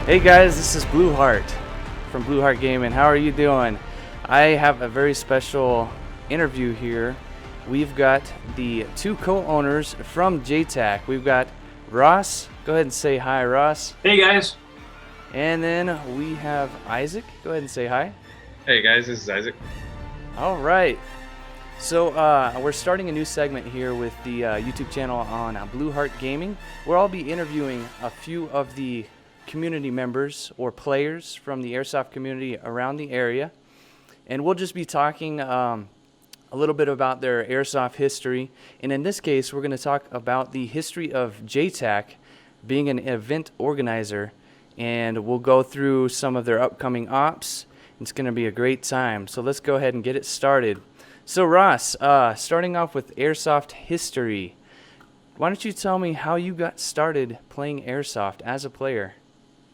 Hey guys, this is Blueheart from BlueheartGaming. How are you doing? I have a very special interview here. We've got the two co-owners from Jtac. We've got Ross. Go ahead and say hi, Ross. Hey guys. And then we have Isaac. Go ahead and say hi. Hey guys, this is Isaac. All right. So we're starting a new segment here with the YouTube channel on BlueheartGaming, where I'll be interviewing a few of the community members or players from the Airsoft community around the area. And we'll just be talking a little bit about their Airsoft history. And in this case, we're going to talk about the history of Jtac being an event organizer. And we'll go through some of their upcoming ops. It's going to be a great time. So let's go ahead and get it started. So Ross, starting off with Airsoft history, why don't you tell me how you got started playing Airsoft as a player?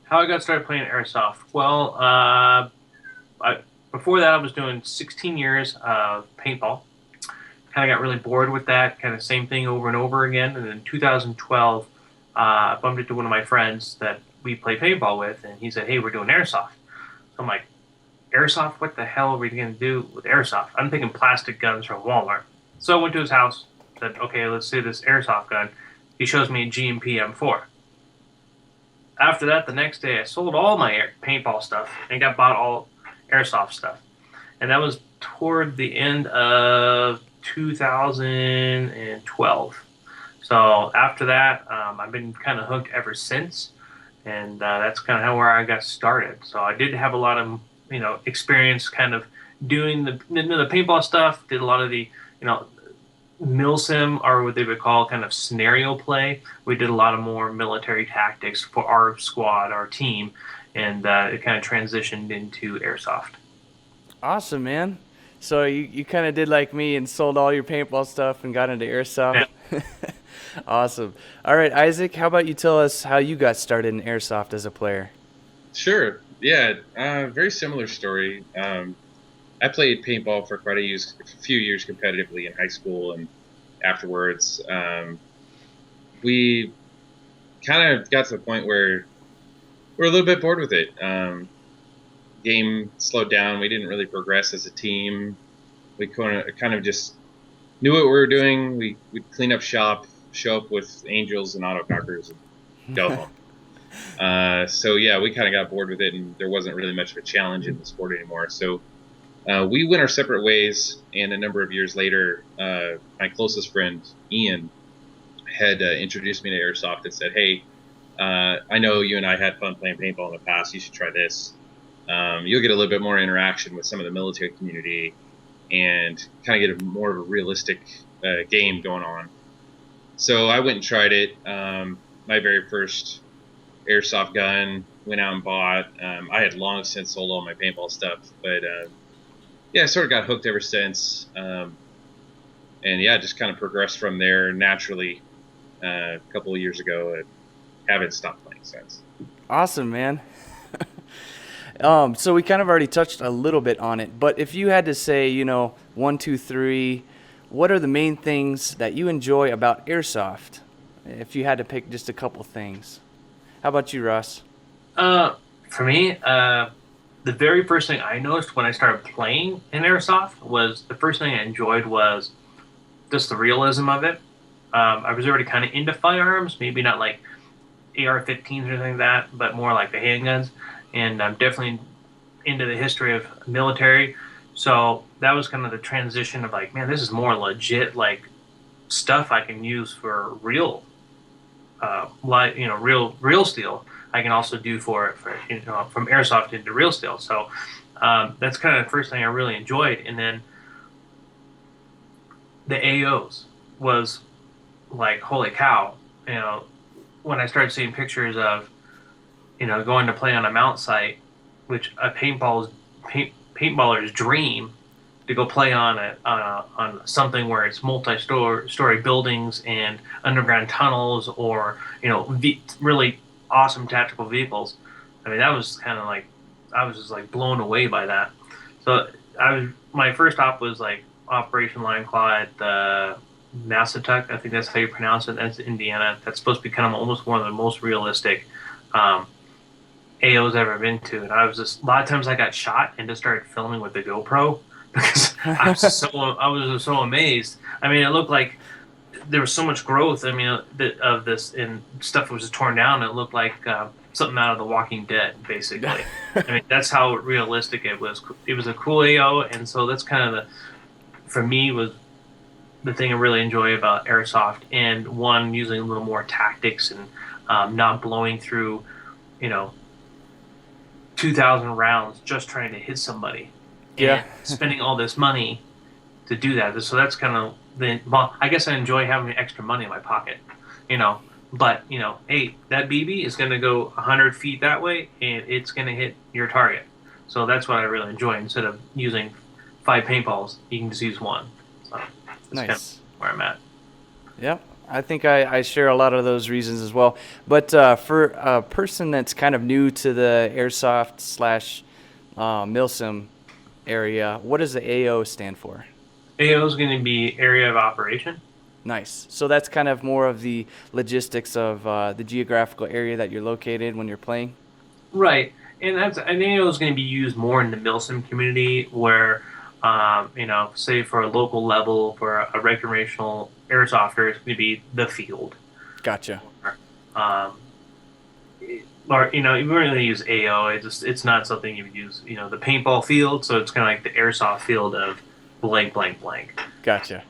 How I got started playing Airsoft? Well, before that I was doing 16 years of paintball. Kind of got really bored with that, kind of same thing over and over again. And in 2012, I bumped into one of my friends that we play paintball with, and he said, "Hey, we're doing Airsoft." So I'm like, "Airsoft? What the hell are we going to do with Airsoft?" I'm thinking plastic guns from Walmart. So I went to his house, said, "Okay, let's see this Airsoft gun." He shows me a GMP M4. After that, the next day, I sold all my paintball stuff and bought all Airsoft stuff. And that was toward the end of 2012. So after that, I've been kind of hooked ever since. And that's kind of how where I got started. So I did have a lot of, experience kind of doing the paintball stuff, did a lot of the, milsim, or what they would call kind of scenario play. We did a lot of more military tactics for our squad, our team, and it kind of transitioned into Airsoft. Awesome, man. So you kind of did like me and sold all your paintball stuff and got into Airsoft. Yeah. Awesome. All right, Isaac, how about you tell us how you got started in Airsoft as a player? Sure. Yeah, very similar story. I played paintball for quite a few years competitively in high school, and afterwards, we kind of got to the point where we're a little bit bored with it. Game slowed down. We didn't really progress as a team. We kind of just knew what we were doing. We'd clean up shop, show up with angels and autocockers, and go home. So yeah, we kind of got bored with it, and there wasn't really much of a challenge in the sport anymore. So we went our separate ways, and a number of years later, my closest friend, Ian, had introduced me to Airsoft and said, "Hey, I know you and I had fun playing paintball in the past. You should try this. You'll get a little bit more interaction with some of the military community and kind of get more of a realistic game going on." So I went and tried it. My very first Airsoft gun, went out and bought. I had long since sold all my paintball stuff, but yeah, I sort of got hooked ever since. And yeah, just kind of progressed from there naturally. A couple of years ago, I haven't stopped playing since. Awesome, man. So we kind of already touched a little bit on it, but if you had to say, one, two, three, what are the main things that you enjoy about Airsoft? If you had to pick just a couple things. How about you, Ross? For me, the very first thing I noticed when I started playing in Airsoft was the first thing I enjoyed was just the realism of it. I was already kind of into firearms, maybe not like AR-15s or anything like that, but more like the handguns. And I'm definitely into the history of military. So that was kind of the transition of like, man, this is more legit, like stuff I can use for real, real steel. I can also do for from Airsoft into real steel. So that's kind of the first thing I really enjoyed. And then the AOs was like, holy cow, when I started seeing pictures of, going to play on a mount site, which a paintballer's dream, to go play on on something where it's multi-story buildings and underground tunnels, or really awesome tactical vehicles. I mean, that was kind of like, I was just like blown away by that. So my first op was like Operation Lion Claw at the Massachusetts, I think that's how you pronounce it. That's Indiana. That's supposed to be kind of almost one of the most realistic AO's ever been to, and I was just a lot of times I got shot and just started filming with the GoPro because I was just so amazed. I mean, it looked like there was so much growth. I mean, of this and stuff was just torn down. It looked like something out of The Walking Dead, basically. I mean, that's how realistic it was. It was a cool AO, and so that's kind of for me was the thing I really enjoy about Airsoft, and one using a little more tactics and not blowing through, you know, 2,000 rounds just trying to hit somebody, and spending all this money to do that. So that's kind of well, I guess I enjoy having extra money in my pocket, you know. But you know, hey, that BB is going to go 100 feet that way, and it's going to hit your target. So that's what I really enjoy. Instead of using 5 paintballs, you can just use one. So that's Nice. kind of where I'm at. Yep. I think I share a lot of those reasons as well. But for a person that's kind of new to the Airsoft slash Milsim area, what does the AO stand for? AO is going to be area of operation. Nice. So that's kind of more of the logistics of the geographical area that you're located when you're playing? Right. And that's an AO is going to be used more in the Milsim community where, you know, say for a local level, for a recreational airsofter, it's going to be the field. Gotcha. Um, or, you know, you wouldn't really use AO. It's not something you would use, you know, the paintball field. So it's kind of like the airsoft field of blank, blank, blank. Gotcha.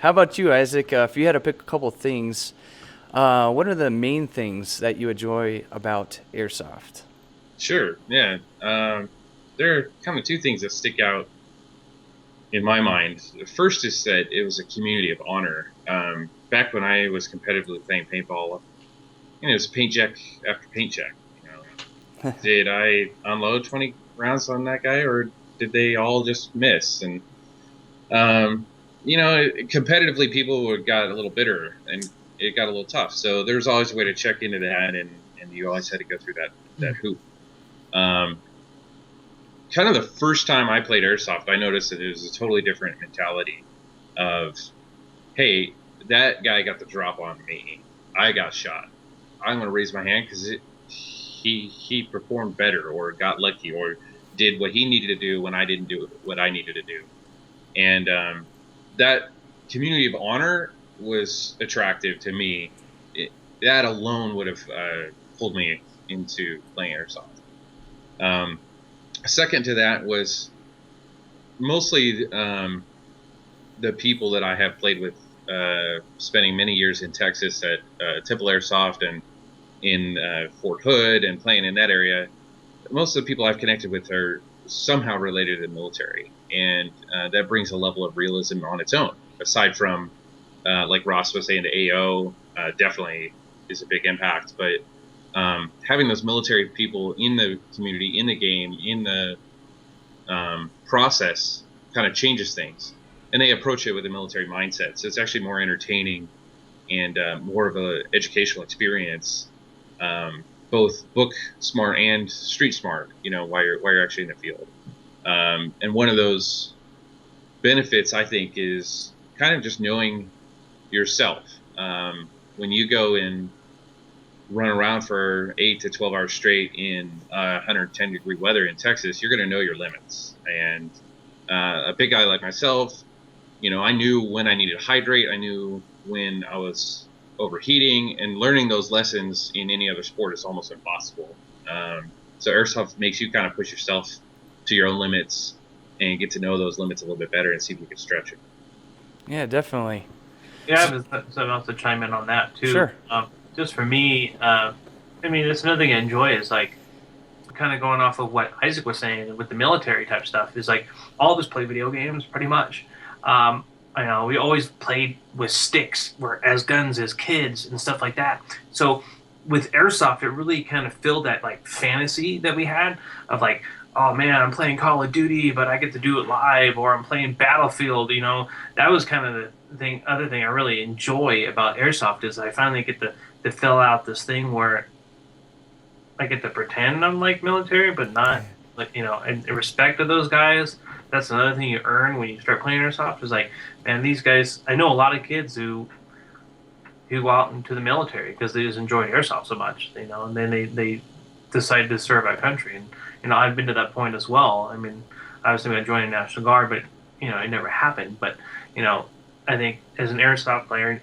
How about you, Isaac? If you had to pick a couple things, what are the main things that you enjoy about Airsoft? Sure. Yeah. There are kind of 2 things that stick out in my mind. The first is that it was a community of honor. Back when I was competitively playing paintball, you know, it was paint check after paint check. You know, did I unload 20 rounds on that guy, or did they all just miss? And you know, competitively, people got a little bitter and it got a little tough. So there was always a way to check into that, and you always had to go through that hoop. Kind of the first time I played Airsoft, I noticed that it was a totally different mentality of, hey, that guy got the drop on me. I got shot. I'm going to raise my hand because he performed better or got lucky or did what he needed to do when I didn't do what I needed to do. And that community of honor was attractive to me. That alone would have pulled me into playing Airsoft. Second to that was mostly the people that I have played with, spending many years in Texas at Temple Airsoft and in Fort Hood and playing in that area. Most of the people I've connected with are somehow related to the military, and that brings a level of realism on its own. Aside from, like Ross was saying, the AO definitely is a big impact, but having those military people in the community, in the game, in the process kind of changes things. And they approach it with a military mindset. So it's actually more entertaining and more of an educational experience, both book smart and street smart, you know, while you're actually in the field. And one of those benefits, I think, is kind of just knowing yourself. When you go and run around for 8 to 12 hours straight in 110 degree weather in Texas, you're going to know your limits. And a big guy like myself, you know, I knew when I needed to hydrate. I knew when I was overheating, and learning those lessons in any other sport is almost impossible. So Airsoft makes you kind of push yourself to your own limits and get to know those limits a little bit better and see if you can stretch it. Yeah, definitely. Yeah, I have something else to chime in on that too. Sure. Just for me, I mean, that's another thing I enjoy is like kind of going off of what Isaac was saying with the military type stuff is like all of us play video games pretty much. I know we always played with sticks as guns as kids and stuff like that. So with Airsoft, it really kind of filled that like fantasy that we had of like, oh man, I'm playing Call of Duty, but I get to do it live, or I'm playing Battlefield. You know, that was kind of the thing. Other thing I really enjoy about Airsoft is I finally get to fill out this thing where I get to pretend I'm like military, but not like, you know, in respect of those guys. That's another thing you earn when you start playing Airsoft is like, man, these guys, I know a lot of kids who go out into the military because they just enjoy Airsoft so much, you know, and then they decided to serve our country. And I've been to that point as well. I mean, I was thinking about joining the National Guard, but it never happened. But I think as an airsoft player,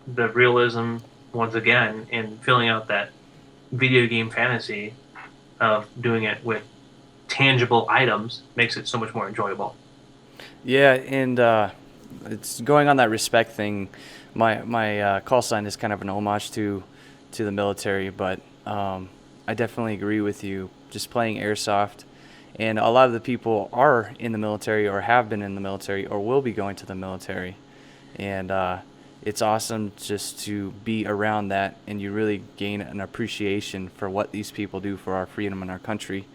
the realism once again in filling out that video game fantasy of doing it with tangible items makes it so much more enjoyable. Yeah, and it's going on that respect thing. My call sign is kind of an homage to the military, but I definitely agree with you. Just playing airsoft, and a lot of the people are in the military or have been in the military or will be going to the military, and it's awesome just to be around that, and you really gain an appreciation for what these people do for our freedom and our country.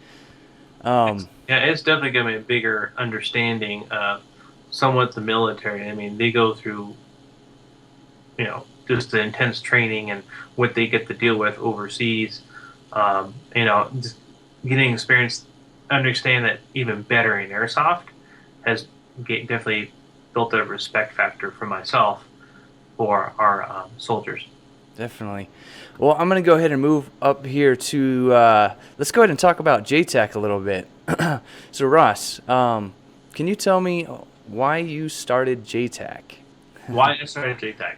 It's definitely given me a bigger understanding of somewhat the military. I mean, they go through, just the intense training and what they get to deal with overseas. Just getting experience, understand that even better in airsoft has definitely built a respect factor for myself for our soldiers. Definitely. Well, I'm going to go ahead and move up here to, let's go ahead and talk about Jtac a little bit. So, Ross, can you tell me why you started Jtac? Why I started Jtac?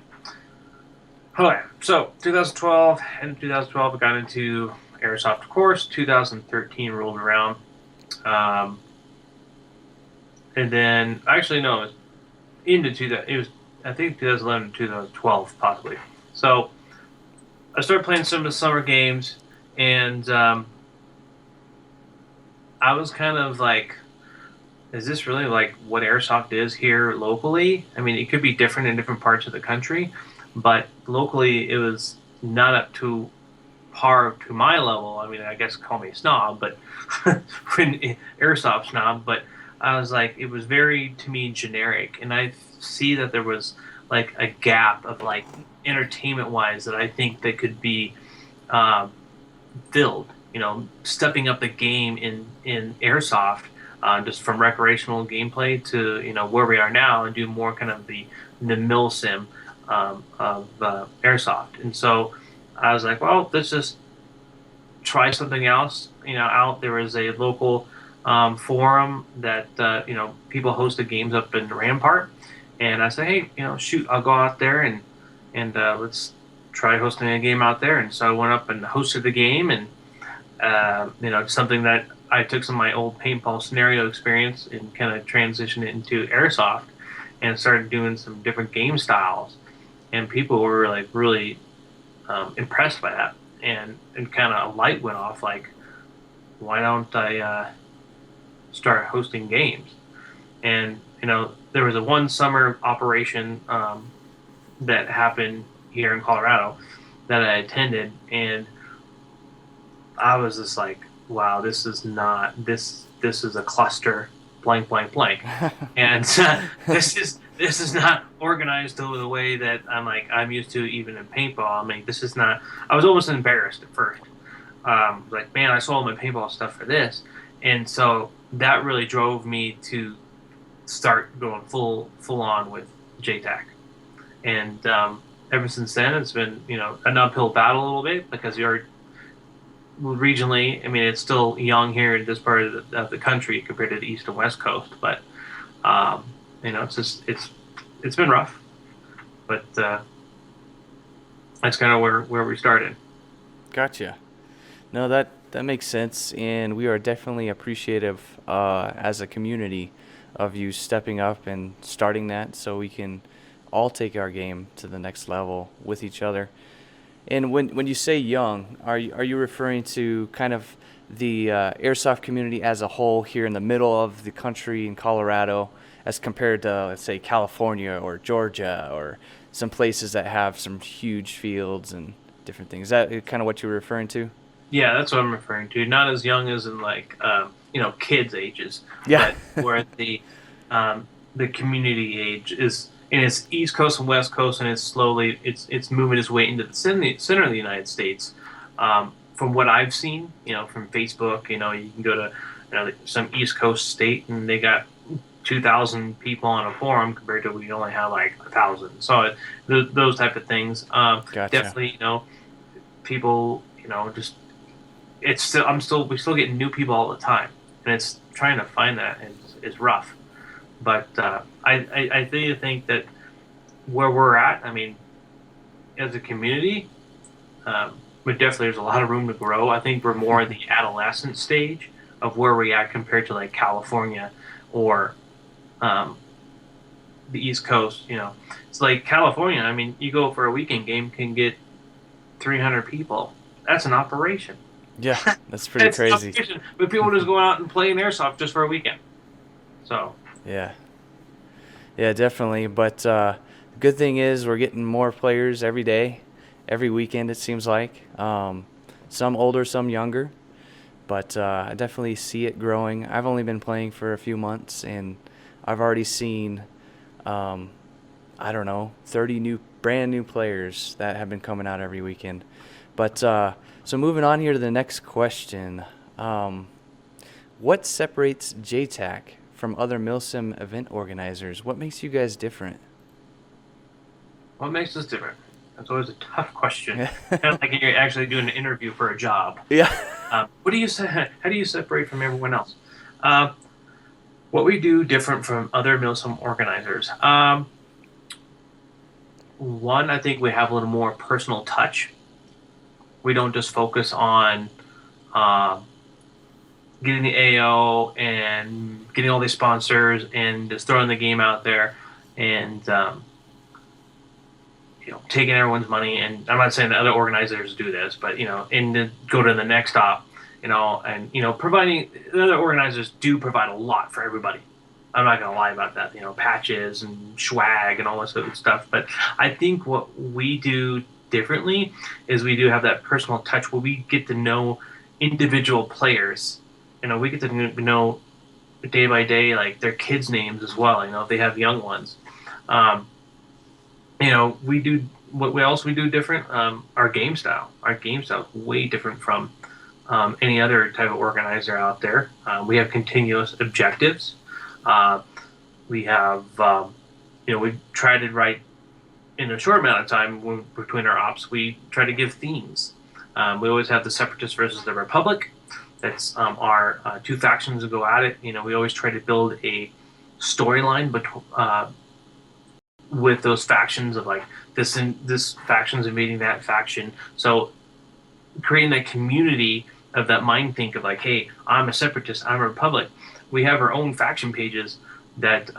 Okay, so 2012, and 2012 I got into airsoft, of course. 2013 rolled around. And then, actually, no, it was it was, I think, 2011 to 2012, possibly. So, I started playing some of the summer games, and I was kind of like, is this really like what airsoft is here locally? I mean, it could be different in different parts of the country, but locally it was not up to par to my level. I mean, I guess call me a snob, but airsoft snob, but I was like, it was very, to me, generic. And I see that there was like a gap of like entertainment wise that I think that could be filled, stepping up the game in airsoft, just from recreational gameplay to, where we are now and do more kind of the mil sim of airsoft. And so I was like, well, let's just try something else. Out there was a local forum that people hosted games up in Rampart, and I said, hey, shoot, I'll go out there and let's try hosting a game out there. And so I went up and hosted the game, and something that I took some of my old paintball scenario experience and kind of transitioned it into airsoft, and started doing some different game styles, and people were like really impressed by that, and kind of a light went off, like, why don't I start hosting games? And there was a one summer operation that happened here in Colorado that I attended, and I was just like, wow, this is not this is a cluster blank blank blank. And this is not organized the way that I'm used to, even in paintball. I mean, this is not. I was almost embarrassed at first. Like, man, I sold my paintball stuff for this, and so that really drove me to start going full on with Jtac. And ever since then, it's been an uphill battle a little bit, because you're regionally. I mean, it's still young here in this part of the country compared to the east and west coast, but it's been rough. But that's kind of where we started. Gotcha. No, that makes sense, and we are definitely appreciative as a community of you stepping up and starting that, so we can all take our game to the next level with each other. And when you say young, are you referring to kind of the airsoft community as a whole here in the middle of the country in Colorado, as compared to, let's say, California or Georgia or some places that have some huge fields and different things? Is that kind of what you were referring to? Yeah, that's what I'm referring to. Not as young as in like kids' ages, Yeah. but where the community age is. And it's East Coast and West Coast, and it's moving its way into the center of the United States. From what I've seen, from Facebook, you can go to some East Coast state, and they got 2,000 people on a forum compared to we only have like 1,000. So those type of things. Gotcha. Definitely, people, just we're still getting new people all the time, and it's trying to find that is rough. But I think that where we're at, I mean, as a community, but definitely there's a lot of room to grow. I think we're more in the adolescent stage of where we're at compared to like California or um, the East Coast. It's like California. I mean, you go for a weekend game, can get 300 people. That's an operation. Yeah, that's pretty That's an crazy. operation. But people just go out and play in airsoft just for a weekend. So Yeah. Yeah, definitely. But the good thing is we're getting more players every day, every weekend it seems like. Some older, some younger. But I definitely see it growing. I've only been playing for a few months, and I've already seen, um, I don't know, 30 brand new players that have been coming out every weekend. But so moving on here to the next question. Um, what separates Jtac from other Milsim event organizers? What makes you guys different? what makes us different? That's always a tough question. Kind of like you're actually doing an interview for a job. Yeah. What do you say? How do you separate from everyone else? Uh, what we do different from other Milsim organizers. One, I think we have a little more personal touch. We don't just focus on um, getting the AO and getting all these sponsors and just throwing the game out there and taking everyone's money. And I'm not saying that other organizers do this, but and to go to the next stop, and providing the other organizers do provide a lot for everybody. I'm not gonna lie about that. Patches and swag and all this other stuff. But I think what we do differently is we do have that personal touch where we get to know individual players. We get to know day by day like their kids' names as well. If they have young ones. Um, we do what we else we do different. Our game style. Our game style is way different from any other type of organizer out there. We have continuous objectives. We have, we try to write in a short amount of time between our ops. We try to give themes. We always have the Separatists versus the Republic. That's our two factions that go at it. We always try to build a storyline, with those factions of like this faction's invading that faction. So creating that community of that mind think of like, hey, I'm a Separatist, I'm a Republic. We have our own faction pages that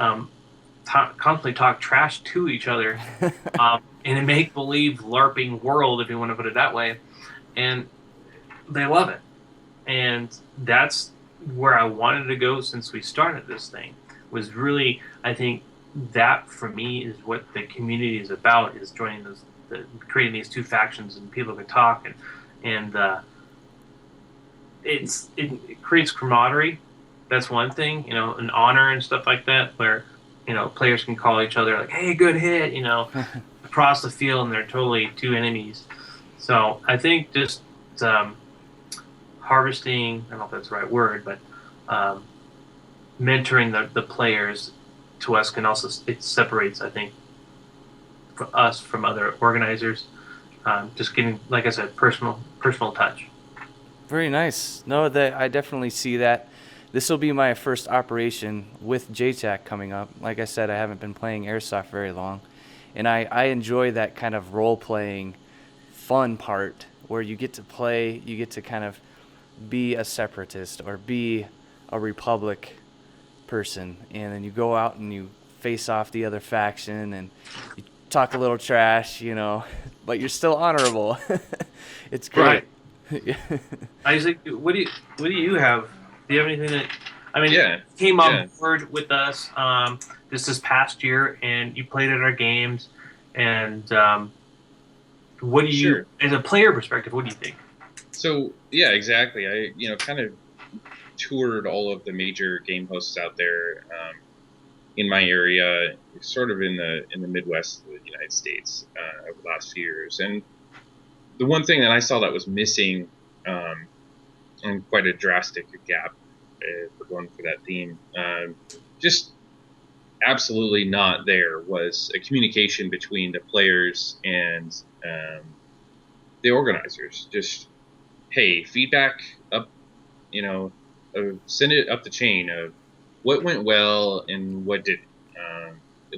constantly talk trash to each other in a make believe LARPing world, if you want to put it that way, and they love it. And that's where I wanted to go since we started this thing. Was really, I think, that for me is what the community is about, is joining creating these two factions and people can talk and it creates camaraderie. That's one thing, an honor and stuff like that, where players can call each other like, hey, good hit, across the field, and they're totally two enemies. So I think just harvesting, I don't know if that's the right word, but mentoring the players to us can also, it separates, I think, for us from other organizers. Just getting, like I said, personal touch. Very nice. No, I definitely see that. This will be my first operation with Jtac coming up. Like I said, I haven't been playing Airsoft very long. And I enjoy that kind of role-playing fun part where you get to play, you get to kind of be a Separatist or be a Republic person. And then you go out and you face off the other faction and you talk a little trash, but you're still honorable. It's great. Right. Isaac, what do you have? Do you have anything that, I mean, Yeah. you came on board with us this past year, and you played at our games, and what do you, as a player perspective, what do you think? So yeah, exactly. I kind of toured all of the major game hosts out there in my area, sort of in the Midwest of the United States over the last few years, and the one thing that I saw that was missing, and quite a drastic gap for going for that theme, just absolutely not there, was a communication between the players and the organizers. Just hey, feedback up, send it up the chain of what went well and what didn't.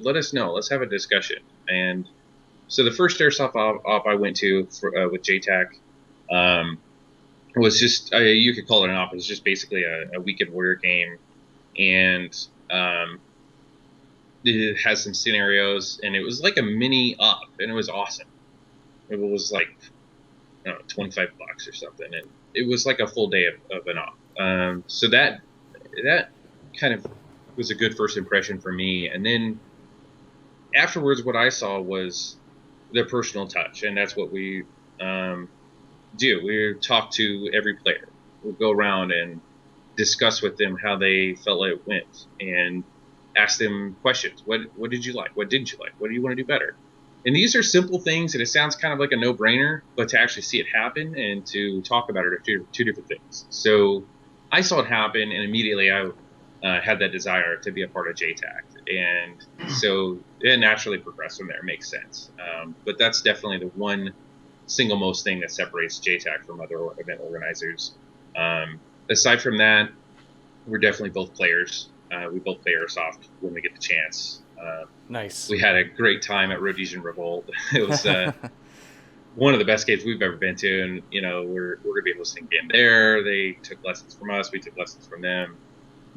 Let us know. Let's have a discussion. And so the first airsoft op I went to with Jtac was just you could call it an op. It was just basically a weekend warrior game, and it has some scenarios, and it was like a mini op, and it was awesome. It was like, I don't know, $25 or something, and it was like a full day of an op. So that kind of was a good first impression for me. And then afterwards, what I saw was their personal touch, and that's what we do. We talk to every player. We'll go around and discuss with them how they felt like it went, and ask them questions. What did you like? What didn't you like? What do you want to do better? And these are simple things, and it sounds kind of like a no-brainer, but to actually see it happen and to talk about it are two different things. So I saw it happen, and immediately I had that desire to be a part of Jtac. And so it naturally progressed from there. It makes sense. But that's definitely the one single most thing that separates Jtac from other event organizers. Aside from that, we're definitely both players. We both play Airsoft when we get the chance. Nice. We had a great time at Rhodesian Revolt. It was one of the best games we've ever been to, and we're going to be hosting a game there. They took lessons from us. We took lessons from them.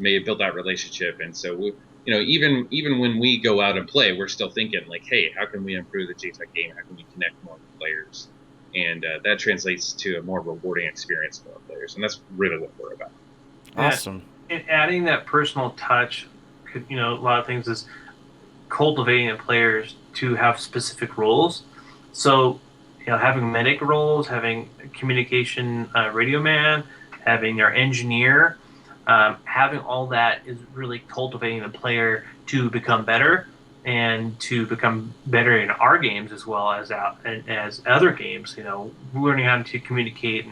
May build that relationship, and so we, even when we go out and play, we're still thinking like, hey, how can we improve the Jtac game? How can we connect more with players? And that translates to a more rewarding experience for our players, and that's really what we're about. Awesome. And adding that personal touch, a lot of things is cultivating the players to have specific roles. So, having medic roles, having communication radio man, having their engineer, having all that is really cultivating the player to become better and to become better in our games as well as as other games. Learning how to communicate,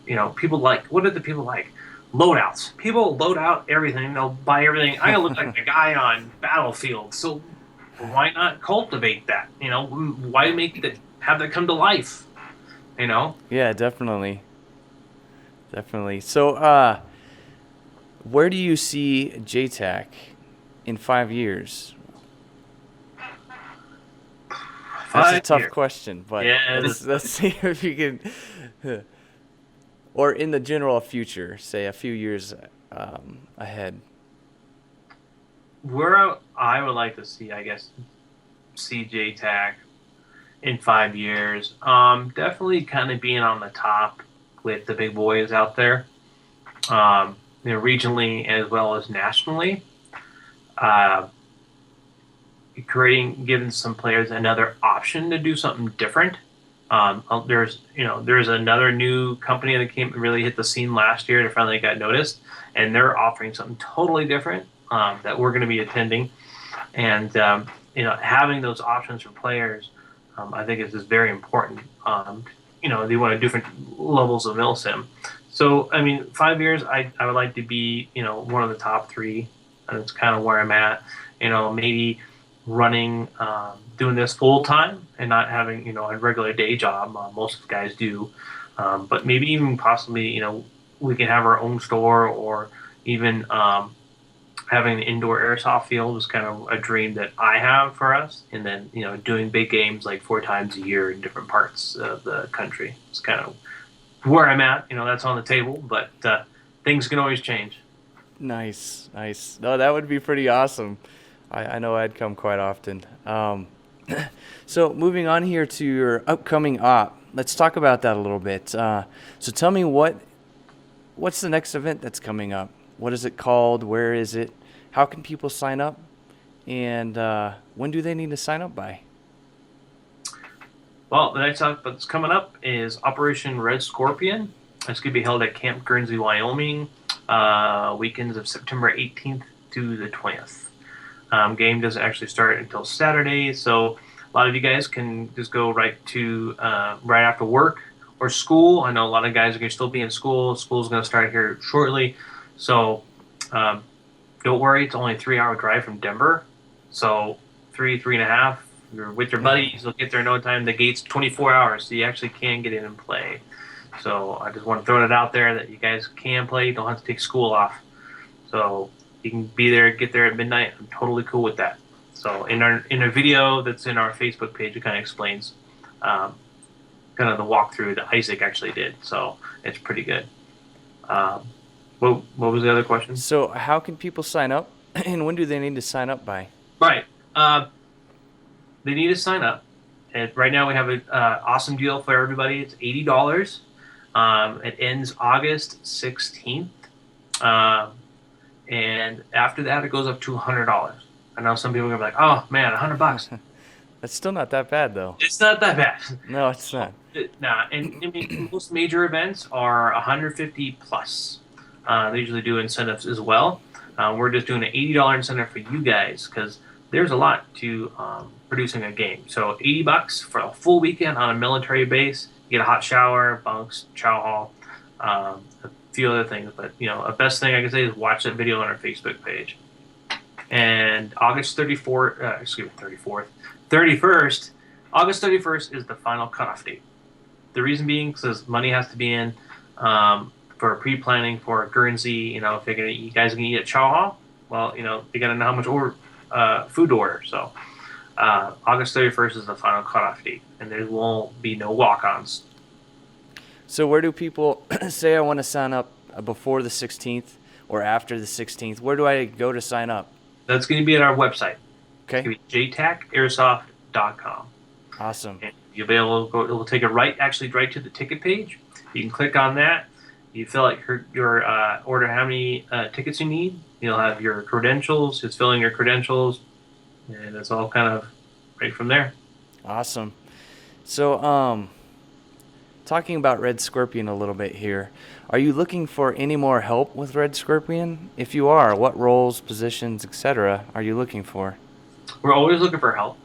and people like, what do the people like? Loadouts. People load out everything. They'll buy everything. I look like the guy on Battlefield. So why not cultivate that? Why have that come to life? Yeah, definitely. So, where do you see Jtac in 5 years? That's a tough question, but yeah, let's see if you can, or in the general future, say a few years ahead. Where I would like to see, I guess, Jtac in 5 years, definitely kind of being on the top with the big boys out there, regionally as well as nationally. Giving some players another option to do something different. There's another new company that really hit the scene last year that finally got noticed, and they're offering something totally different that we're going to be attending, and having those options for players, I think is very important. They want different levels of milsim. So 5 years, I would like to be one of the top three, and it's kind of where I'm at. Maybe running, doing this full time and not having a regular day job. Most of the guys do, but maybe even possibly we can have our own store, or even having an indoor airsoft field is kind of a dream that I have for us. And then doing big games like 4 times a year in different parts of the country. It's kind of where I'm at. That's on the table, but things can always change. Nice. No, that would be pretty awesome. I know I'd come quite often. So moving on here to your upcoming op, let's talk about that a little bit. So tell me what's the next event that's coming up? What is it called? Where is it? How can people sign up? And when do they need to sign up by? Well, the next op that's coming up is Operation Red Scorpion. It's going to be held at Camp Guernsey, Wyoming, weekends of September 18th to the 20th. Game doesn't actually start until Saturday, so a lot of you guys can just go right after work or school. I know a lot of guys are going to still be in school. School's going to start here shortly, so don't worry. It's only a 3-hour drive from Denver, so 3.5. You're with your buddies. You'll get there in no time. The gate's 24 hours, so you actually can get in and play. So I just want to throw it out there that you guys can play. You don't have to take school off. So you can be there, get there at midnight. I'm totally cool with that. So in a video that's in our Facebook page, it kind of explains kind of the walkthrough that Isaac actually did. So it's pretty good. What was the other question? So how can people sign up, and when do they need to sign up by? Right. They need to sign up. And right now we have an awesome deal for everybody. It's $80. It ends August 16th. And after that, it goes up to $100. I know some people are gonna be like, "Oh man, $100." That's still not that bad, though. It's not that bad. No, it's not. Nah, and I mean, most major events are 150 plus. They usually do incentives as well. We're just doing an $80 incentive for you guys because there's a lot to producing a game. So $80 for a full weekend on a military base. You get a hot shower, bunks, chow hall, a few other things. But the best thing I can say is watch that video on our Facebook page. And August 31st. August 31st is the final cutoff date. The reason being because money has to be in for pre-planning for Guernsey. If you guys are gonna eat at chow hall, well, you gotta know how much food to order. So August 31st is the final cutoff date, and there will be no walk-ons. So where do people say I want to sign up before the 16th or after the 16th? Where do I go to sign up? That's going to be at our website. Okay. It's going to be jtacairsoft.com. Awesome. And you'll be able to go. It will take it right to the ticket page. You can click on that. You fill out your order, how many tickets you need. You'll have your credentials. It's filling your credentials, and it's all kind of right from there. Awesome. So, talking about Red Scorpion a little bit here, are you looking for any more help with Red Scorpion? If you are, what roles, positions, etc. are you looking for? We're always looking for help.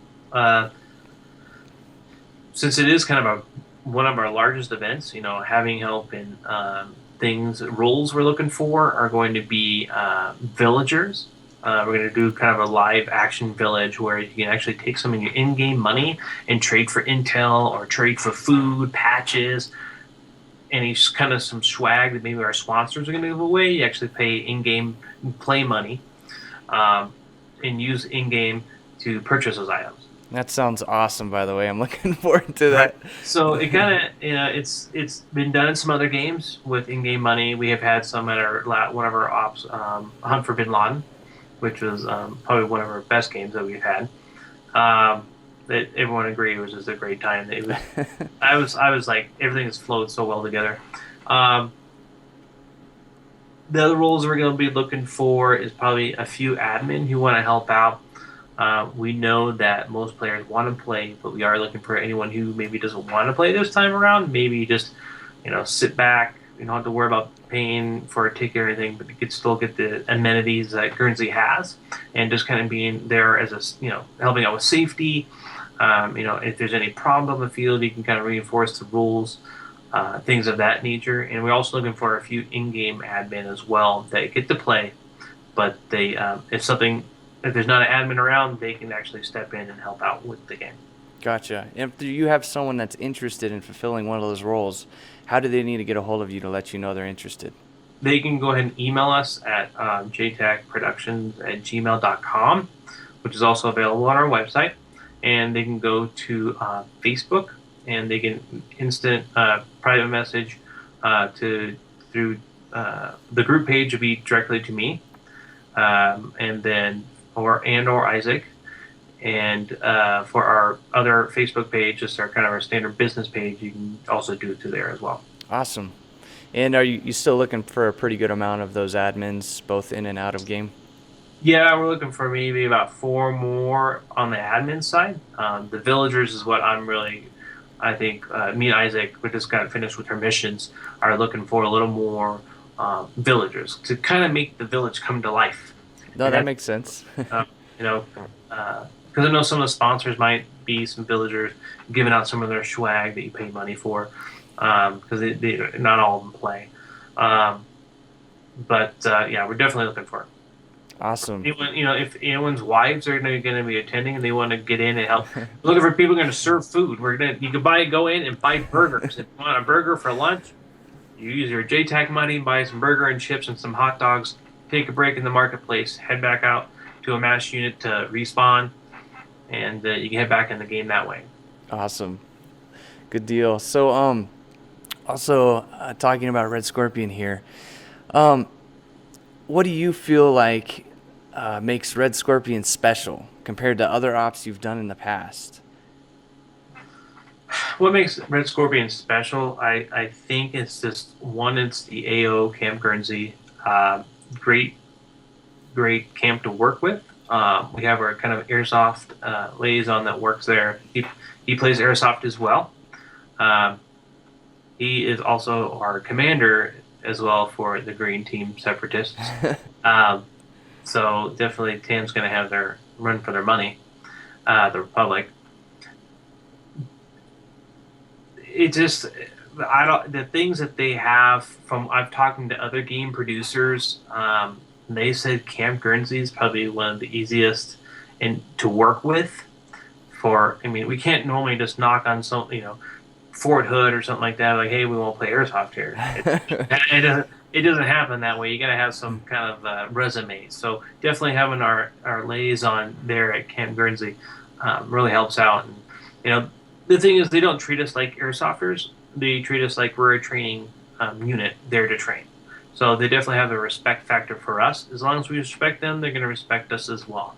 Since it is kind of one of our largest events, having help in roles we're looking for are going to be villagers. We're going to do kind of a live action village where you can actually take some of your in-game money and trade for intel or trade for food, patches, any kind of some swag that maybe our sponsors are going to give away. You actually pay in-game play money and use in-game to purchase those items. That sounds awesome, by the way. I'm looking forward to that. Right. So it kind of, it's been done in some other games with in-game money. We have had some at one of our ops, Hunt for Bin Laden, which was probably one of our best games that we've had. That everyone agreed was just a great time. It was, I was like, everything has flowed so well together. The other roles we're going to be looking for is probably a few admin who want to help out. We know that most players want to play, but we are looking for anyone who maybe doesn't want to play this time around. Maybe just sit back. You don't have to worry about paying for a ticket or anything, but you could still get the amenities that Guernsey has, and just kind of being there as helping out with safety. If there's any problem on the field, you can kind of reinforce the rules, things of that nature. And we're also looking for a few in-game admin as well that get to play, but they if there's not an admin around, they can actually step in and help out with the game. Gotcha. If you have someone that's interested in fulfilling one of those roles, how do they need to get a hold of you to let you know they're interested? They can go ahead and email us at jtacproductions@gmail.com, which is also available on our website. And they can go to Facebook, and they can instant private message through the group page. Would be directly to me, and then or Isaac. And for our other Facebook page, just our standard business page, you can also do it through there as well. Awesome. And are you still looking for a pretty good amount of those admins, both in and out of game? Yeah, we're looking for maybe about 4 more on the admin side. The villagers is what I think me and Isaac, we just got finished with our missions, are looking for a little more villagers to kind of make the village come to life. No, that makes sense. Because I know some of the sponsors might be some villagers giving out some of their swag that you pay money for, because they not all of them play. But we're definitely looking for it. Awesome. If anyone's wives are going to be attending and they want to get in and help, looking for people going to serve food. You can go in and buy burgers. If you want a burger for lunch, You use your Jtac money, buy some burger and chips and some hot dogs, take a break in the marketplace, head back out to a mass unit to respawn, and you can head back in the game that way. Awesome. Good deal. So, also talking about Red Scorpion here, what do you feel like makes Red Scorpion special compared to other ops you've done in the past? What makes Red Scorpion special? I think it's just one. It's the AO Camp Guernsey, great camp to work with. We have our kind of Airsoft liaison that works there. He plays Airsoft as well. He is also our commander as well for the Green Team Separatists. So definitely Tam's going to have their run for their money, the Republic. It just, the things that they have from, I've talked to other game producers, they said Camp Guernsey is probably one of the easiest to work with. I mean, we can't normally just knock on Fort Hood or something like that, like, hey, we won't play Airsoft here. It doesn't happen that way. You got to have some kind of resume. So definitely having our liaison there at Camp Guernsey really helps out. And, the thing is, they don't treat us like airsofters. They treat us like we're a training unit there to train. So they definitely have the respect factor for us. As long as we respect them, they're going to respect us as well.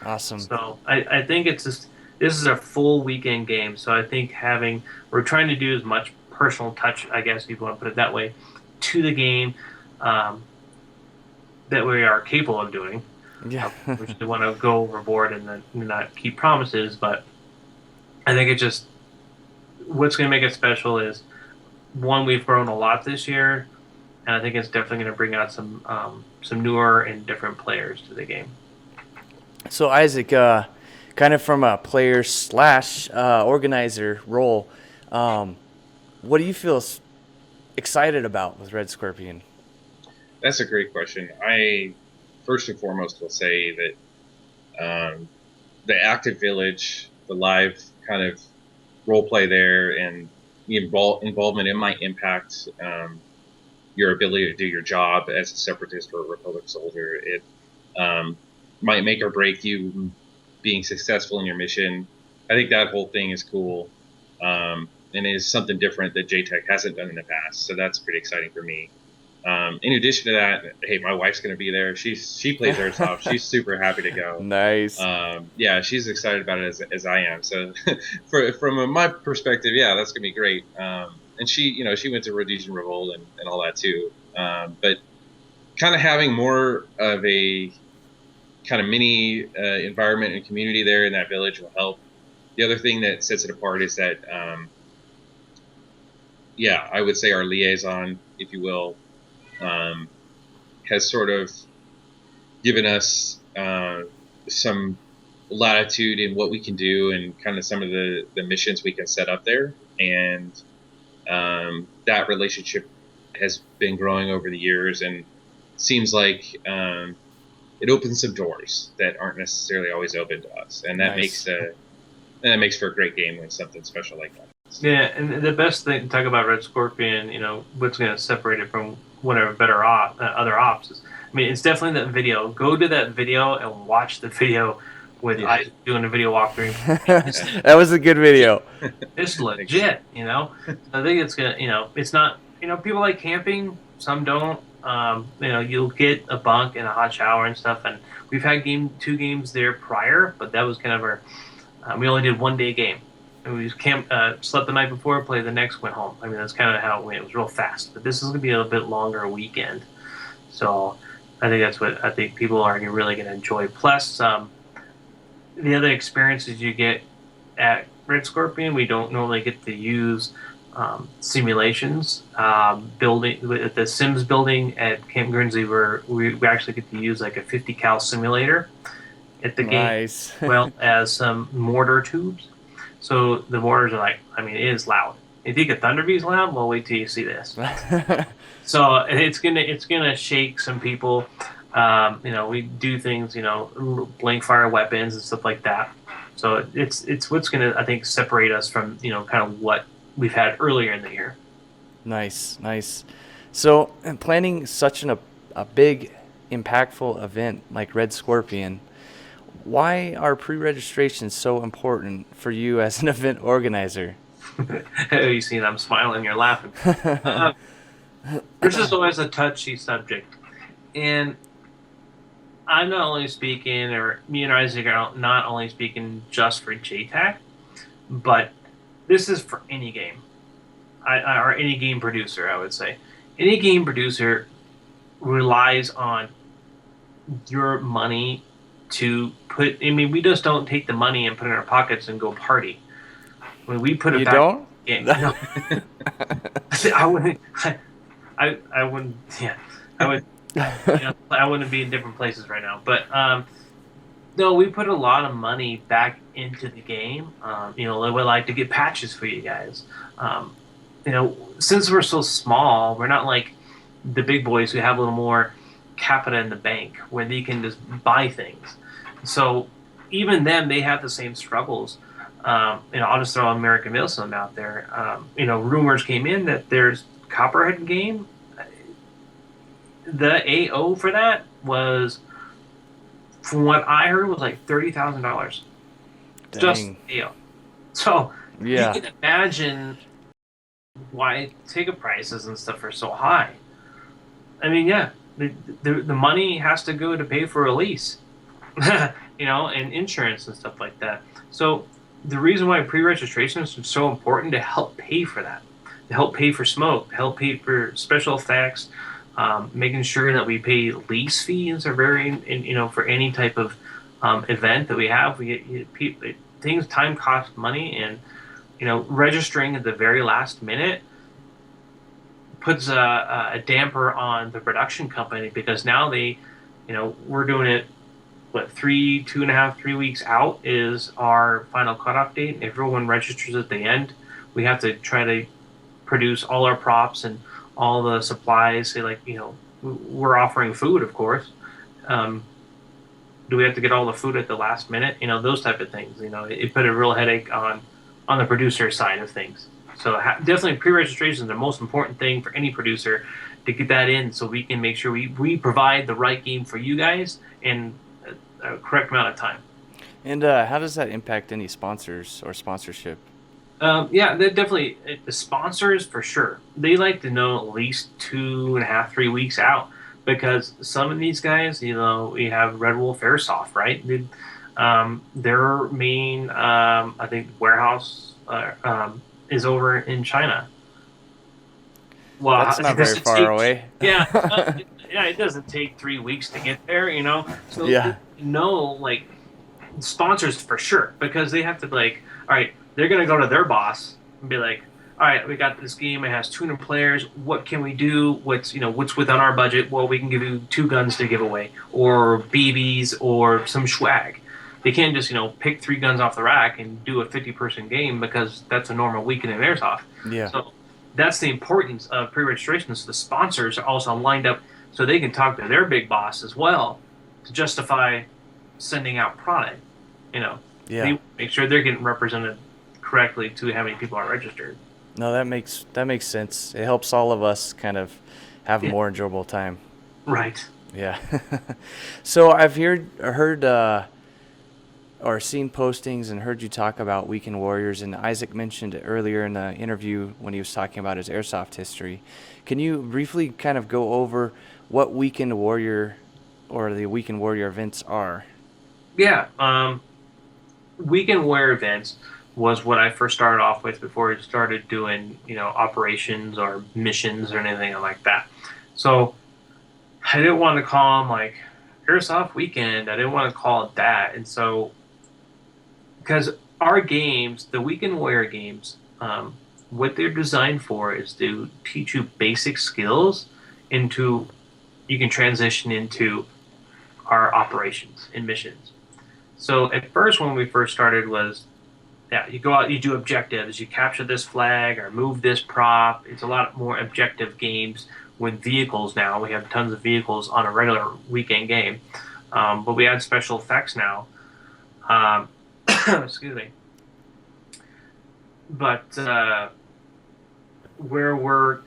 Awesome. So I think it's just, this is a full weekend game. So I think we're trying to do as much personal touch, I guess if you want to put it that way, to the game that we are capable of doing. Yeah. Which they want to go overboard and then not keep promises, but I think it's just what's going to make it special is, one, we've grown a lot this year, and I think it's definitely going to bring out some newer and different players to the game. So Isaac, kind of from a player / organizer role, what do you feel excited about with Red Scorpion? That's a great question. I first and foremost will say that the active village, the live kind of role play there, and the involvement, it might impact your ability to do your job as a separatist or a Republic soldier. It might make or break you being successful in your mission. I think that whole thing is cool, and is something different that Jtac hasn't done in the past. So that's pretty exciting for me. In addition to that, hey, my wife's going to be there. She plays Airsoft. She's super happy to go. Nice. Yeah, she's excited about it as I am. So from my perspective, yeah, that's going to be great. And she went to Rhodesian Revolt and all that too. But kind of having more of a kind of mini environment and community there in that village will help. The other thing that sets it apart is that, I would say our liaison, if you will, has sort of given us some latitude in what we can do and kind of some of the missions we can set up there. And that relationship has been growing over the years, and seems like it opens some doors that aren't necessarily always open to us. And that makes for a great game when something special like that. Yeah, and the best thing to talk about Red Scorpion, what's going to separate it from whatever better other ops is, I mean, it's definitely that video. Go to that video and watch the video with Isaac doing a video walkthrough. That was a good video. It's legit, I think it's going to, it's not, people like camping, some don't. You'll get a bunk and a hot shower and stuff, and we've had 2 games there prior, but that was kind of our, we only did 1 day game. And we just slept the night before, played the next, went home. I mean, that's kind of how it went. It was real fast. But this is going to be a little bit longer weekend. So I think that's what I think people are really going to enjoy. Plus, the other experiences you get at Red Scorpion, we don't normally get to use simulations. Building the Sims building at Camp Guernsey, where we actually get to use like a 50 cal simulator at the game, as well as some mortar tubes. So the mortars are it is loud. If you think a Thunder Bee's loud, well, wait till you see this. So it's gonna shake some people. We do things, blank fire weapons and stuff like that. So it's what's gonna, I think, separate us from kind of what we've had earlier in the year. Nice, nice. So, and planning such a big, impactful event like Red Scorpion, why are pre-registrations so important for you as an event organizer? You see, I'm smiling, you're laughing. Uh, this is always a touchy subject, and I'm not only speaking, or me and Isaac are not only speaking just for Jtac, but this is for any game, or any game producer, I would say. Any game producer relies on your money to put. I mean, we just don't take the money and put it in our pockets and go party. I mean, we put it You back don't? in the game. No, I wouldn't. I wouldn't. Yeah, I would. I wouldn't be in different places right now. But no, we put a lot of money back into the game. We like to get patches for you guys. Since we're so small, we're not like the big boys who have a little more capita in the bank where they can just buy things. So even them, they have the same struggles. I'll just throw American Milsim out there. Rumors came in that there's Copperhead game. The AO for that was, from what I heard, was like $30,000. Just Dang. AO. So you Yeah. can imagine why ticket prices and stuff are so high. I mean, yeah, the money has to go to pay for a lease, and insurance and stuff like that. So the reason why pre-registration is so important to help pay for that, to help pay for smoke, to help pay for special effects, making sure that we pay lease fees are very, for any type of event that we have. Things, time costs money, and registering at the very last minute puts a damper on the production company, because now we're doing it, what, 2.5, 3 weeks out is our final cutoff date. If everyone registers at the end, we have to try to produce all our props and all the supplies. Say, like, we're offering food, of course. Do we have to get all the food at the last minute? Those type of things. It put a real headache on the producer side of things. So definitely pre-registration is the most important thing for any producer, to get that in, so we can make sure we provide the right game for you guys in a correct amount of time. And how does that impact any sponsors or sponsorship? Yeah, they definitely, the sponsors for sure. They like to know at least 2.5, 3 weeks out, because some of these guys, we have Red Wolf Airsoft, right? Their main, I think, warehouse is over in China. Well, That's not it very doesn't far take, away. yeah, yeah, it doesn't take 3 weeks to get there, So Yeah. like, sponsors for sure, because they have to be like, all right, they're gonna go to their boss and be like, all right, we got this game, it has 200 players, what can we do, what's within our budget? Well, we can give you 2 guns to give away, or BBs, or some swag. They can't just pick 3 guns off the rack and do a 50-person game, because that's a normal weekend in Airsoft. Yeah. So that's the importance of pre-registration. So the sponsors are also lined up, so they can talk to their big boss as well to justify sending out product. Yeah. They make sure they're getting represented correctly to how many people are registered. No, that makes sense. It helps all of us kind of have a Yeah. more enjoyable time. Right. Yeah. So I've heard or seen postings and heard you talk about Weekend Warriors, and Isaac mentioned it earlier in the interview when he was talking about his airsoft history. Can you briefly kind of go over what Weekend Warrior or the Weekend Warrior events are? Yeah. Weekend Warrior events was what I first started off with before I started doing, operations or missions or anything like that. So I didn't want to call them like Airsoft Weekend. I didn't want to call it that. And so, because our games, the Weekend Warrior games, what they're designed for is to teach you basic skills into, you can transition into our operations and missions. So at first, when we first started, was, yeah, you go out, you do objectives, you capture this flag or move this prop. It's a lot more objective games with vehicles now. We have tons of vehicles on a regular weekend game, but we add special effects now. Excuse me. But where we're,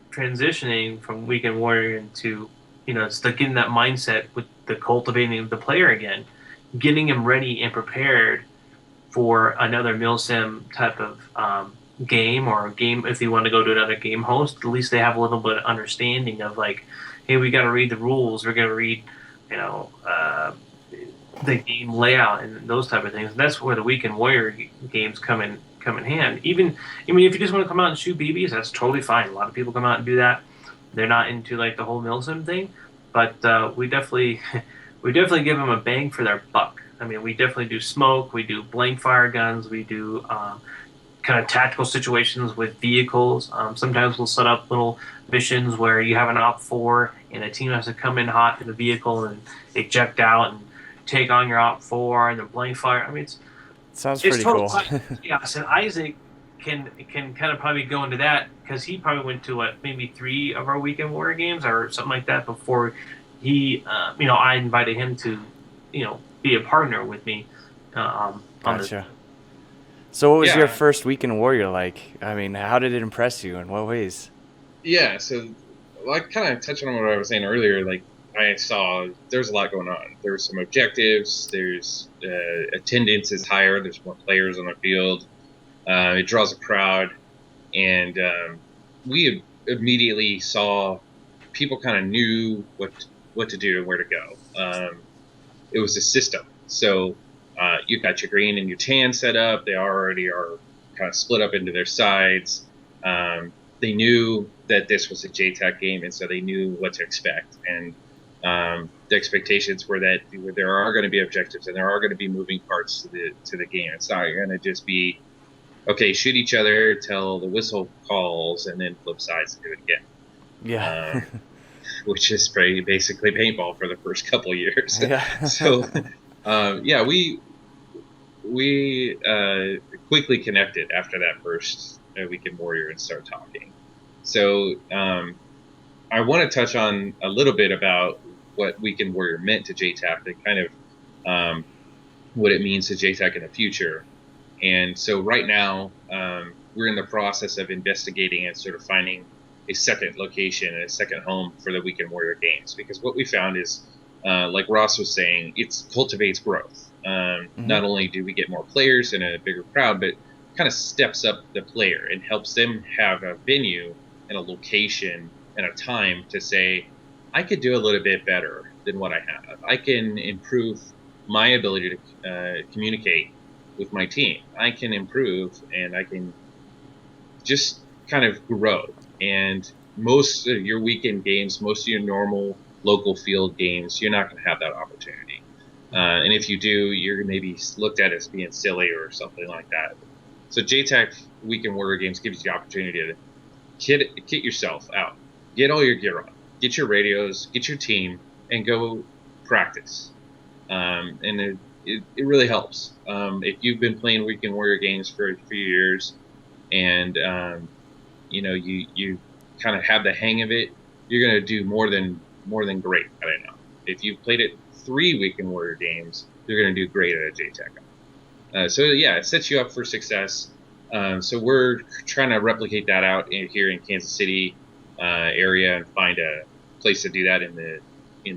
transitioning from Weekend Warrior into, it's like getting that mindset with the cultivating of the player again, getting him ready and prepared for another milsim type of game, or a game if you want to go to another game host. At least they have a little bit of understanding of like, hey, we got to read the rules. We're going to read, you know, the game layout and those type of things. And that's where the Weekend Warrior games come in hand. Even I mean, if you just want to come out and shoot BBs, that's totally fine. A lot of people come out and do that. They're not into like the whole milsim thing, but we definitely we definitely give them a bang for their buck. I mean, we definitely do smoke. We do blank fire guns. We do kind of tactical situations with vehicles. Sometimes we'll set up little missions where you have an op four and a team has to come in hot in the vehicle and eject out and take on your op four and then blank fire. I mean, Sounds it's pretty total cool. chaos. And Isaac can kind of probably go into that because he probably went to what, maybe 3 of our Weekend Warrior games or something like that before he I invited him to be a partner with me on this. Gotcha. So what was Yeah. your first Weekend Warrior like? I mean, how did it impress you? In what ways? Yeah, so like kind of touching on what I was saying earlier, like I saw there's a lot going on. There's some objectives. There's attendance is higher. There's more players on the field. It draws a crowd, and we immediately saw people kind of knew what to do and where to go. It was a system. So you've got your green and your tan set up. They already are kind of split up into their sides. They knew that this was a Jtac game, and so they knew what to expect. And the expectations were that there are going to be objectives and there are going to be moving parts to the game. It's not going to just be, okay, shoot each other till the whistle calls and then flip sides and do it again. Yeah. Which is basically paintball for the first couple of years. Yeah. So, yeah, we quickly connected after that first Weekend Warrior and started talking. So I want to touch on a little bit about what Weekend Warrior meant to Jtac and kind of what it means to Jtac in the future. And so right now we're in the process of investigating and sort of finding a second location and a second home for the Weekend Warrior games, because what we found is, like Ross was saying, it cultivates growth. Not only do we get more players and a bigger crowd, but kind of steps up the player and helps them have a venue and a location and a time to say, I could do a little bit better than what I have. I can improve my ability to communicate with my team. I can improve and I can just kind of grow. And most of your weekend games, most of your normal local field games, you're not going to have that opportunity. And if you do, you're maybe looked at as being silly or something like that. So Jtac Weekend Warrior games gives you the opportunity to kit yourself out, get all your gear on, get your radios, get your team, and go practice. And it really helps. If you've been playing Weekend Warrior games for a few years, and you kind of have the hang of it, you're going to do more than great at it now. If you've played it 3 Weekend Warrior games, you're going to do great at a Jtac. So yeah, it sets you up for success. So we're trying to replicate that out here in Kansas City area and find a place to do that in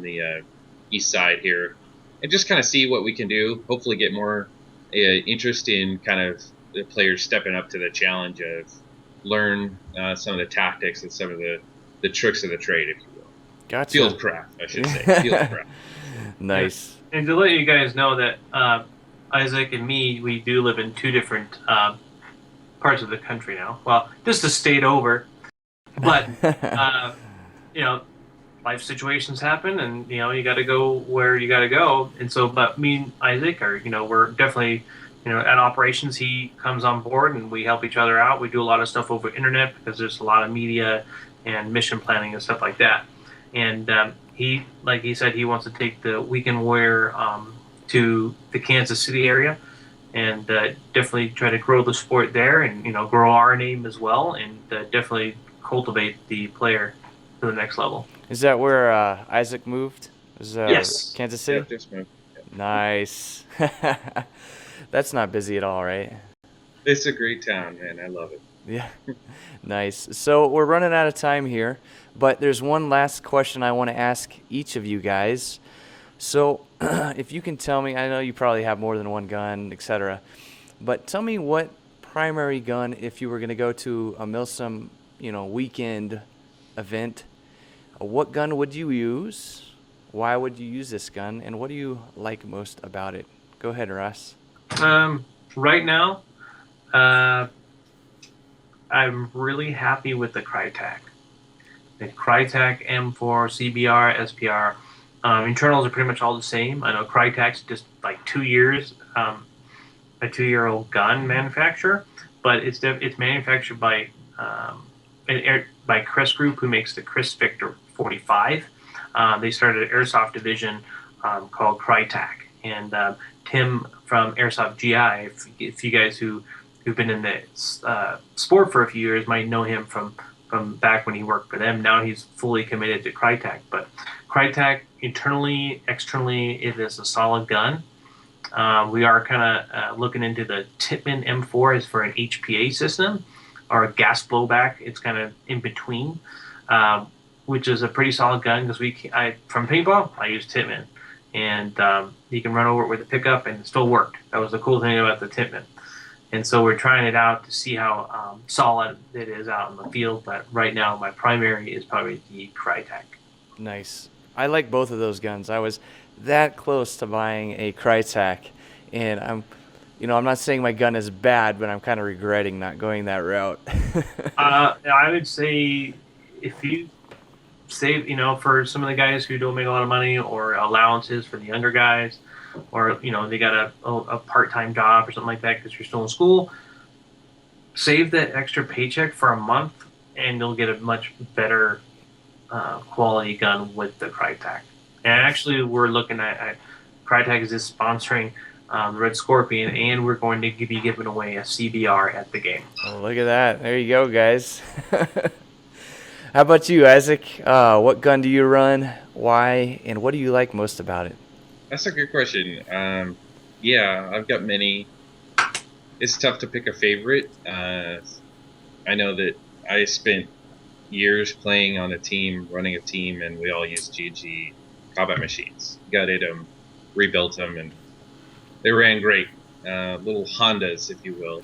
the east side here, and just kind of see what we can do. Hopefully, get more interest in kind of the players stepping up to the challenge of learn some of the tactics and some of the tricks of the trade, if you will. Gotcha. Fieldcraft, I should say. Fieldcraft. Nice. And to let you guys know that Isaac and me, we do live in 2 different parts of the country now. Well, just a state over, but life situations happen, and you got to go where you got to go. And so, but me and Isaac are, we're definitely, at operations. He comes on board, and we help each other out. We do a lot of stuff over internet because there's a lot of media and mission planning and stuff like that. And he, like he said, he wants to take the Weekend Warrior to the Kansas City area, and definitely try to grow the sport there, and grow our name as well, and definitely cultivate the player to the next level. Is that where Isaac moved? Yes. Kansas City? Yep, just moved. Yep. Nice. That's not busy at all, right? It's a great town, man. I love it. Yeah. Nice. So we're running out of time here, but there's one last question I want to ask each of you guys. So if you can tell me, I know you probably have more than one gun, etc., but tell me what primary gun, if you were going to go to a Milsim, weekend event, what gun would you use? Why would you use this gun? And what do you like most about it? Go ahead, Russ. Right now, uh, I'm really happy with the Crytac. The Crytac M4, CBR, SPR. Internals are pretty much all the same. I know Crytac's just like 2 years, a 2-year-old gun manufacturer, but it's manufactured by by Chris Group, who makes the Chris Victor 45. They started an Airsoft division called Crytac, and Tim from Airsoft GI. If you guys who've been in the sport for a few years might know him from back when he worked for them. Now he's fully committed to Crytac. But Crytac, internally, externally, it is a solid gun. We are kind of looking into the Tippmann M4 is for an HPA system or a gas blowback. It's kind of in between, which is a pretty solid gun because from paintball, I use Tippmann. And you can run over it with a pickup and it still worked. That was the cool thing about the Tippmann. And so we're trying it out to see how solid it is out in the field. But right now, my primary is probably the Crytac. Nice. I like both of those guns. I was that close to buying a Crytac, and I'm not saying my gun is bad, but I'm kind of regretting not going that route. I would say if you save, for some of the guys who don't make a lot of money or allowances for the younger guys, or they got a part-time job or something like that because you're still in school, save that extra paycheck for a month and you'll get a much better quality gun with the Crytac. And actually we're looking at Crytac is just sponsoring the Red Scorpion, and we're going to be giving away a CBR at the game. Oh, look at that. There you go, guys. How about you, Isaac? What gun do you run? Why? And what do you like most about it? That's a good question. Yeah, I've got many. It's tough to pick a favorite. I know that I spent years playing on a team, running a team, and we all used GG combat machines. Gutted them, rebuilt them, and they ran great. Little Hondas, if you will.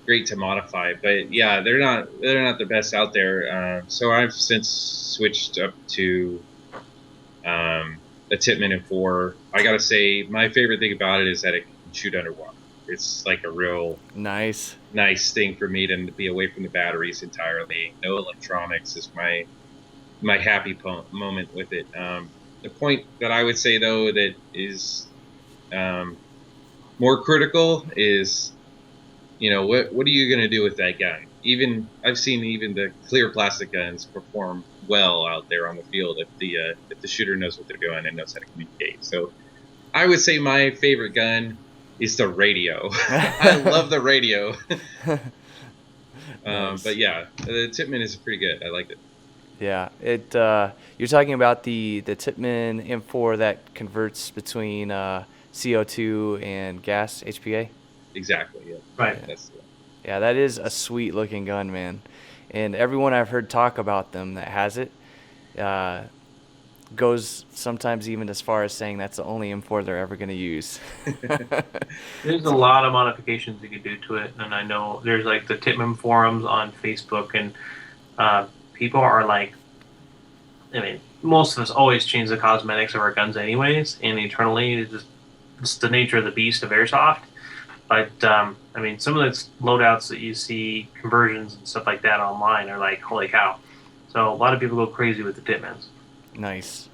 Great to modify, but yeah, they're not the best out there. So I've since switched up to a Tippmann M4. I gotta say, my favorite thing about it is that it can shoot underwater. It's like a real nice thing for me to be away from the batteries entirely. No electronics is my happy moment with it. The point that I would say though that is more critical is, what are you going to do with that gun? I've seen even the clear plastic guns perform well out there on the field if the shooter knows what they're doing and knows how to communicate. So I would say my favorite gun is the radio. I love the radio. Nice. But yeah, the Tippmann is pretty good. I like it. Yeah, you're talking about the Tippmann M4 that converts between CO2 and gas HPA. Exactly. Yeah. Right. Yeah, that is a sweet looking gun, man. And everyone I've heard talk about them that has it goes sometimes even as far as saying that's the only M4 they're ever going to use. There's a lot of modifications you could do to it, and I know there's like the Tippmann forums on Facebook, and people are like, most of us always change the cosmetics of our guns anyways, and internally it's the nature of the beast of Airsoft. But some of the loadouts that you see, conversions and stuff like that online are like, holy cow. So a lot of people go crazy with the Tippmanns. Nice.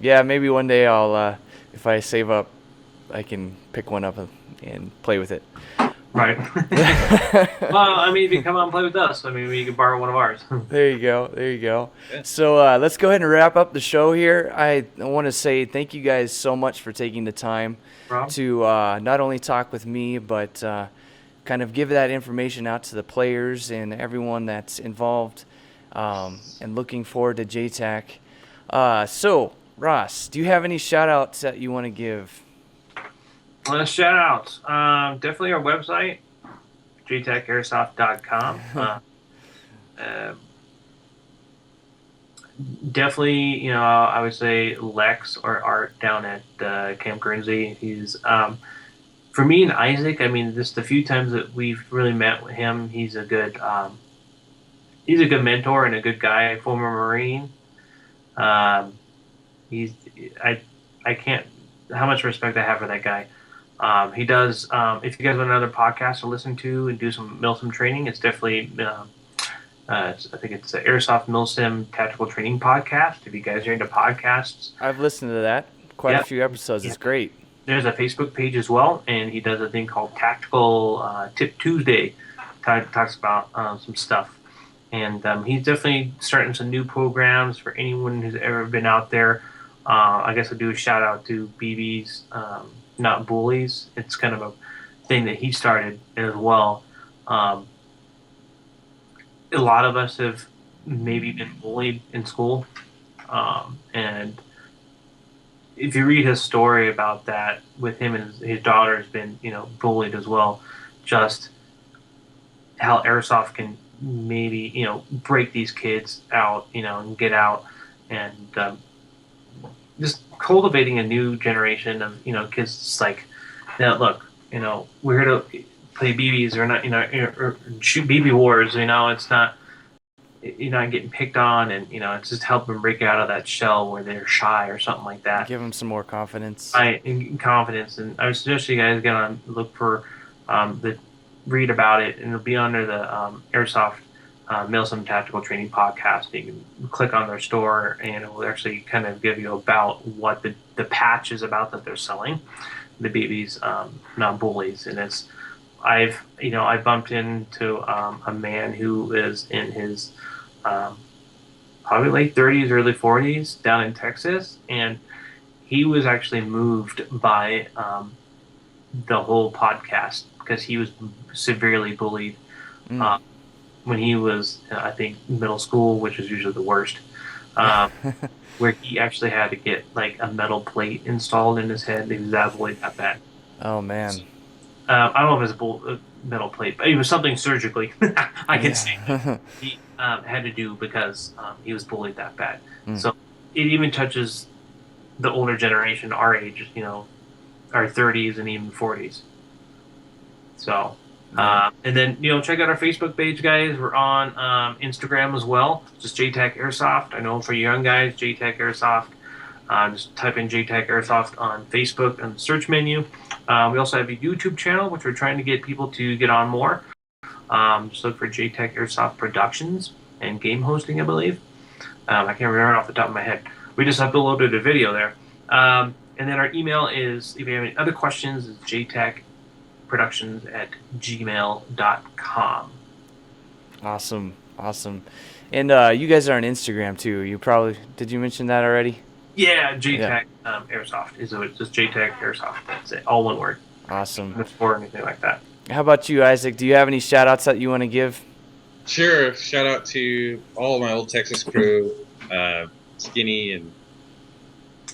Yeah, maybe one day I'll, if I save up, I can pick one up and play with it. Right. Well, if you come out and play with us, you can borrow one of ours. There you go. Yeah. So let's go ahead and wrap up the show here. I want to say thank you guys so much for taking the time to not only talk with me, but kind of give that information out to the players and everyone that's involved, and looking forward to Jtac. So, Ross, do you have any shout-outs that you want to give? Shout outs. Definitely our website, jtacairsoft.com. Definitely, I would say Lex or Art down at Camp Guernsey. He's for me and Isaac. I mean, just the few times that we've really met with him, he's a good mentor and a good guy. Former Marine. He's I can't how much respect I have for that guy. He does. If you guys want another podcast to listen to and do some milsim training, it's definitely. I think it's the Airsoft Milsim Tactical Training Podcast. If you guys are into podcasts, I've listened to that. Quite a few episodes. It's great. There's a Facebook page as well, and he does a thing called Tactical Tip Tuesday. Talks about some stuff, and he's definitely starting some new programs for anyone who's ever been out there. I guess I'll do a shout out to BB's Not Bullies. It's kind of a thing that he started as well. A lot of us have maybe been bullied in school, and if you read his story about that with him and his daughter has been bullied as well, just how Airsoft can maybe break these kids out and get out, and just cultivating a new generation of kids. It's like, look, we're here to play BBs or not, or shoot BB wars. It's not, not getting picked on, and it's just helping them break out of that shell where they're shy or something like that. Give them some more confidence. Confidence, and I would suggest you guys get on, look for read about it, and it'll be under the Airsoft Milsim Tactical Training Podcast. You can click on their store, and it will actually kind of give you about what the patch is about that they're selling. The BB's Not Bullies, and it's I bumped into a man who is in his probably late 30s, early 40s down in Texas, and he was actually moved by the whole podcast because he was severely bullied when he was, I think, middle school, which is usually the worst, where he actually had to get like a metal plate installed in his head. He was that bullied that bad. Oh, man. I don't know if it's a metal plate, but it was something surgically. I can say he had to do because he was bullied that bad. So it even touches the older generation, our age, our 30s and even 40s. So, and then check out our Facebook page, guys. We're on Instagram as well. Just Jtac Airsoft. I know for young guys, Jtac Airsoft. Just type in Jtac Airsoft on Facebook on the search menu. We also have a YouTube channel, which we're trying to get people to get on more. Just look for Jtac Airsoft Productions and game hosting, I believe. I can't remember off the top of my head. We just uploaded a video there. And then our email is, if you have any other questions, is jtacproductions@gmail.com. Awesome. And you guys are on Instagram too. Did you mention that already? Yeah, Jtac Airsoft is just Jtac Airsoft. That's it, all one word. Awesome. Or anything like that. How about you, Isaac? Do you have any shout outs that you want to give? Sure. Shout out to all of my old Texas crew, Skinny and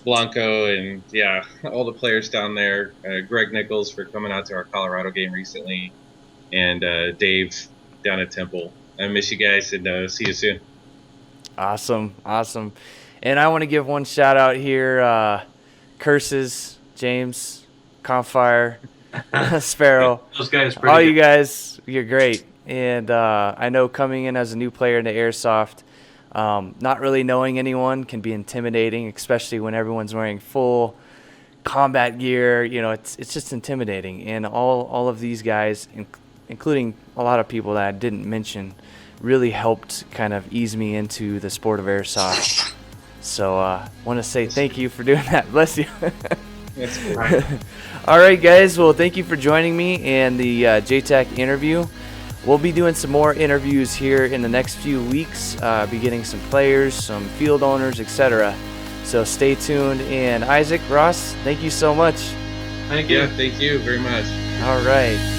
Blanco, and all the players down there. Greg Nichols for coming out to our Colorado game recently, and Dave down at Temple. I miss you guys, and see you soon. Awesome. And I want to give one shout out here. Curses, James, Confire, Sparrow. Those guys, all good. You guys, you're great. And I know coming in as a new player into Airsoft, not really knowing anyone can be intimidating, especially when everyone's wearing full combat gear. It's just intimidating. And all of these guys, including a lot of people that I didn't mention, really helped kind of ease me into the sport of Airsoft. So I want to say thank you for doing that. Bless you. That's right. All right, guys. Well, thank you for joining me in the Jtac interview. We'll be doing some more interviews here in the next few weeks, be getting some players, some field owners, etc. So stay tuned. And Isaac, Ross, thank you so much. Thank you. Yeah, thank you very much. All right.